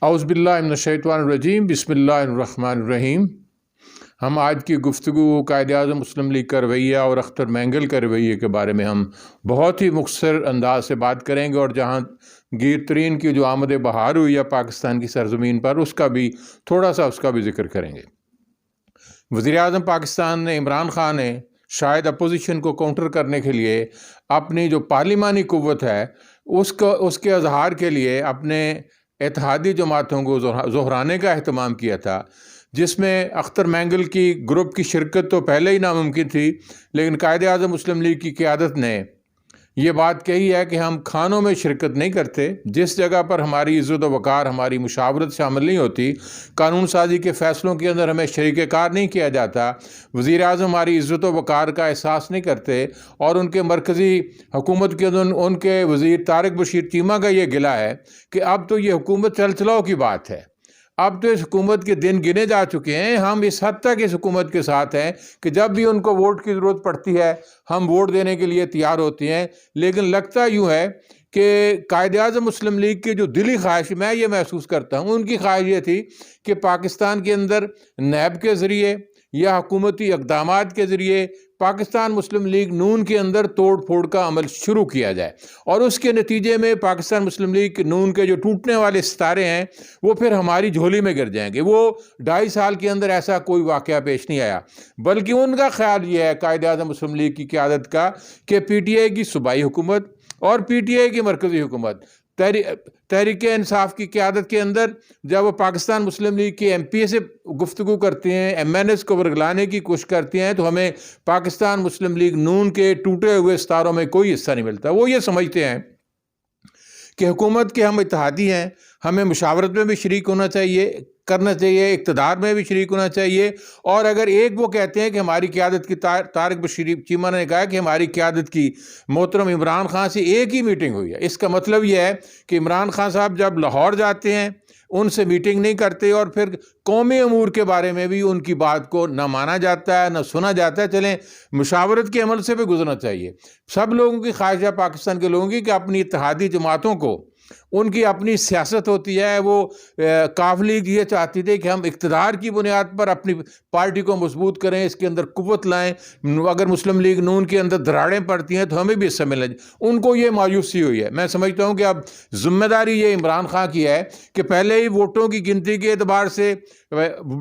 اعوذ باللہ من الشیطان الرجیم، بسم اللہ الرحمن الرحیم۔ ہم آج کی گفتگو قائد اعظم مسلم لیگ کا رویہ اور اختر مینگل کا رویے کے بارے میں ہم بہت ہی مختصر انداز سے بات کریں گے، اور جہاں گیر ترین کی جو آمد بہار ہوئی ہے پاکستان کی سرزمین پر، اس کا بھی تھوڑا سا ذکر کریں گے۔ وزیر اعظم پاکستان نے عمران خان نے شاید اپوزیشن کو کاؤنٹر کرنے کے لیے اپنی جو پارلیمانی قوت ہے اس کے اظہار کے لیے اپنے اتحادی جماعتوں کو زہرانے کا اہتمام کیا تھا، جس میں اختر مینگل کی گروپ کی شرکت تو پہلے ہی ناممکن تھی، لیکن قائد اعظم مسلم لیگ کی قیادت نے یہ بات کہی ہے کہ ہم کھانوں میں شرکت نہیں کرتے، جس جگہ پر ہماری عزت و وقار، ہماری مشاورت شامل نہیں ہوتی، قانون سازی کے فیصلوں کے اندر ہمیں شریک کار نہیں کیا جاتا، وزیر اعظم ہماری عزت و وقار کا احساس نہیں کرتے، اور ان کے مرکزی حکومت کے اندر ان کے وزیر طارق بشیر چیمہ کا یہ گلہ ہے کہ اب تو یہ حکومت چل چلاؤ کی بات ہے، اب تو اس حکومت کے دن گنے جا چکے ہیں، ہم اس حد تک اس حکومت کے ساتھ ہیں کہ جب بھی ان کو ووٹ کی ضرورت پڑتی ہے ہم ووٹ دینے کے لیے تیار ہوتے ہیں۔ لیکن لگتا یوں ہے کہ قائد اعظم مسلم لیگ کی جو دلی خواہش، میں یہ محسوس کرتا ہوں، ان کی خواہش یہ تھی کہ پاکستان کے اندر نیب کے ذریعے یا حکومتی اقدامات کے ذریعے پاکستان مسلم لیگ نون کے اندر توڑ پھوڑ کا عمل شروع کیا جائے، اور اس کے نتیجے میں پاکستان مسلم لیگ نون کے جو ٹوٹنے والے ستارے ہیں وہ پھر ہماری جھولی میں گر جائیں گے۔ وہ 2.5 سال کے اندر ایسا کوئی واقعہ پیش نہیں آیا، بلکہ ان کا خیال یہ ہے قائد اعظم مسلم لیگ کی قیادت کا کہ پی ٹی آئی کی صوبائی حکومت اور پی ٹی آئی کی مرکزی حکومت تحریک انصاف کی قیادت کے اندر جب وہ پاکستان مسلم لیگ کے ایم پی اے سے گفتگو کرتے ہیں، ایم این ایس کو ورگلانے کی کوشش کرتے ہیں، تو ہمیں پاکستان مسلم لیگ نون کے ٹوٹے ہوئے ستاروں میں کوئی حصہ نہیں ملتا۔ وہ یہ سمجھتے ہیں کہ حکومت کے ہم اتحادی ہیں، ہمیں مشاورت میں بھی شریک ہونا چاہیے، اقتدار میں بھی شریک ہونا چاہیے، اور اگر ایک وہ کہتے ہیں کہ ہماری قیادت کی طارق بشیر چیمہ نے کہا کہ ہماری قیادت کی محترم عمران خان سے ایک ہی میٹنگ ہوئی ہے، اس کا مطلب یہ ہے کہ عمران خان صاحب جب لاہور جاتے ہیں ان سے میٹنگ نہیں کرتے، اور پھر قومی امور کے بارے میں بھی ان کی بات کو نہ مانا جاتا ہے نہ سنا جاتا ہے۔ چلیں، مشاورت کے عمل سے بھی گزرنا چاہیے۔ سب لوگوں کی خواہش ہے، پاکستان کے لوگوں کی، کہ اپنی اتحادی جماعتوں کو ان کی اپنی سیاست ہوتی ہے۔ وہ کاف لیگ یہ چاہتی تھی کہ ہم اقتدار کی بنیاد پر اپنی پارٹی کو مضبوط کریں، اس کے اندر قوت لائیں، اگر مسلم لیگ نون کے اندر دراڑیں پڑتی ہیں تو ہمیں بھی حصہ ملنا چاہیے۔ ان کو یہ مایوسی ہوئی ہے۔ میں سمجھتا ہوں کہ اب ذمہ داری یہ عمران خان کی ہے کہ پہلے ہی ووٹوں کی گنتی کے اعتبار سے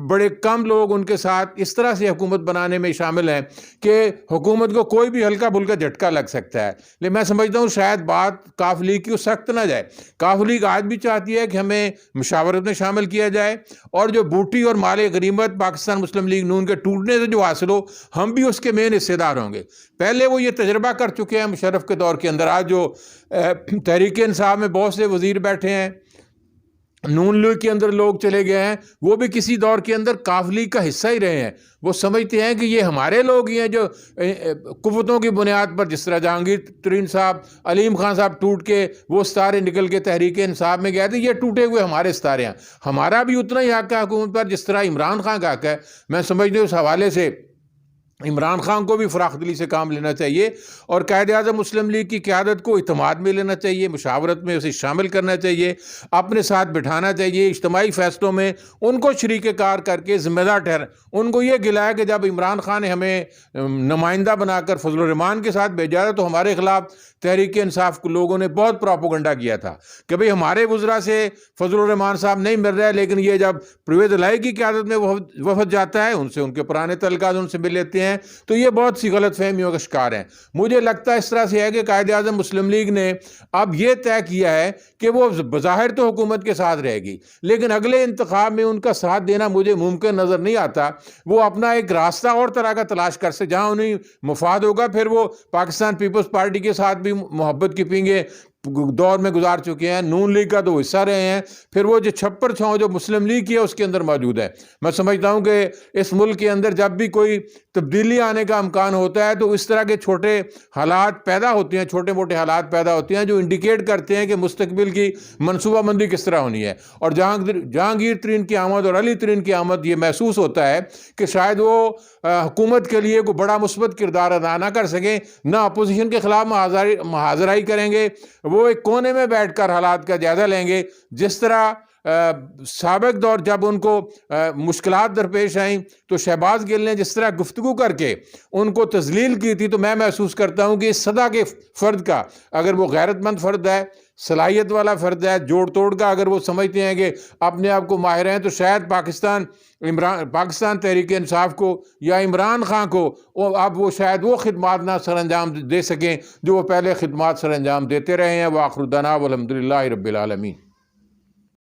بڑے کم لوگ ان کے ساتھ اس طرح سے حکومت بنانے میں شامل ہیں کہ حکومت کو کوئی بھی ہلکا بھلکا جھٹکا لگ سکتا ہے۔ لیکن میں سمجھتا ہوں شاید بات کاف لیگ کی سخت نہ جائے۔ کاف لیگ آج بھی چاہتی ہے کہ ہمیں مشاورت میں شامل کیا جائے، اور جو بوٹی اور مال غنیمت پاکستان مسلم لیگ نون کے ٹوٹنے سے جو حاصل ہو، ہم بھی اس کے مین حصے دار ہوں گے۔ پہلے وہ یہ تجربہ کر چکے ہیں مشرف کے دور کے اندر۔ آج جو تحریک انصاف میں بہت سے وزیر بیٹھے ہیں، نون لیگ کے اندر لوگ چلے گئے ہیں، وہ بھی کسی دور کے اندر کاف لیگ کا حصہ ہی رہے ہیں۔ وہ سمجھتے ہیں کہ یہ ہمارے لوگ ہی ہیں جو قوتوں کی بنیاد پر، جس طرح جہانگیر ترین صاحب، علیم خان صاحب ٹوٹ کے وہ ستارے نکل کے تحریک انصاف میں گئے تھے، یہ ٹوٹے ہوئے ہمارے ستارے ہیں۔ ہمارا بھی اتنا ہی حق ہے حکومت پر جس طرح عمران خان کا حق ہے۔ میں سمجھتا ہوں اس حوالے سے عمران خان کو بھی فراخ دلی سے کام لینا چاہیے، اور قائد اعظم مسلم لیگ کی قیادت کو اعتماد میں لینا چاہیے، مشاورت میں اسے شامل کرنا چاہیے، اپنے ساتھ بٹھانا چاہیے، اجتماعی فیصلوں میں ان کو شریک کار کر کے ذمہ دار ان کو یہ گلا ہے کہ جب عمران خان نے ہمیں نمائندہ بنا کر فضل الرحمان کے ساتھ بھیجا تھا تو ہمارے خلاف تحریک انصاف کو لوگوں نے بہت پروپیگنڈا کیا تھا کہ بھئی ہمارے وزراء سے فضل الرحمان صاحب نہیں مل رہا ہے، لیکن یہ جب پرویز الہی کی قیادت میں وفد جاتا ہے، ان سے ان کے پرانے تعلقات ان سے مل لیتے ہیں، تو یہ بہت سی غلط فہمیوں کا شکار ہیں۔ مجھے لگتا ہے اس طرح سے ہے کہ قائد اعظم مسلم لیگ نے اب یہ طے کیا ہے کہ وہ بظاہر تو حکومت کے ساتھ رہے گی، لیکن اگلے انتخاب میں ان کا ساتھ دینا مجھے ممکن نظر نہیں آتا۔ وہ اپنا ایک راستہ اور طرح کا تلاش کر سکتے، جہاں انہیں مفاد ہوگا پھر وہ پاکستان پیپلز پارٹی کے ساتھ بھی محبت کی پینگے دور میں گزار چکے ہیں، نون لیگ کا تو حصہ رہے ہیں، پھر وہ جو چھپر چھاؤں جو مسلم لیگ کی ہے اس کے اندر موجود ہے۔ میں سمجھتا ہوں کہ اس ملک کے اندر جب بھی کوئی تبدیلی آنے کا امکان ہوتا ہے تو اس طرح کے چھوٹے حالات پیدا ہوتے ہیں، چھوٹے موٹے حالات پیدا ہوتے ہیں جو انڈیکیٹ کرتے ہیں کہ مستقبل کی منصوبہ بندی کس طرح ہونی ہے۔ اور جہانگیر ترین کی آمد اور علی ترین کی آمد یہ محسوس ہوتا ہے کہ شاید وہ حکومت کے لیے کوئی بڑا مثبت کردار ادا نہ کر سکیں، نہ اپوزیشن کے خلاف محاذرائی کریں گے، وہ ایک کونے میں بیٹھ کر حالات کا جائزہ لیں گے، جس طرح سابق دور جب ان کو مشکلات درپیش آئیں تو شہباز گل نے جس طرح گفتگو کر کے ان کو تذلیل کی تھی، تو میں محسوس کرتا ہوں کہ اس صدا کے فرد کا، اگر وہ غیرت مند فرد ہے، صلاحیت والا فرد ہے، جوڑ توڑ کا اگر وہ سمجھتے ہیں کہ اپنے آپ کو ماہر ہیں، تو شاید پاکستان تحریک انصاف کو یا عمران خان کو اب وہ شاید وہ خدمات نہ سر انجام دے سکیں جو وہ پہلے خدمات سر انجام دیتے رہے ہیں۔ وآخر دعوانا والحمدللہ رب العالمین۔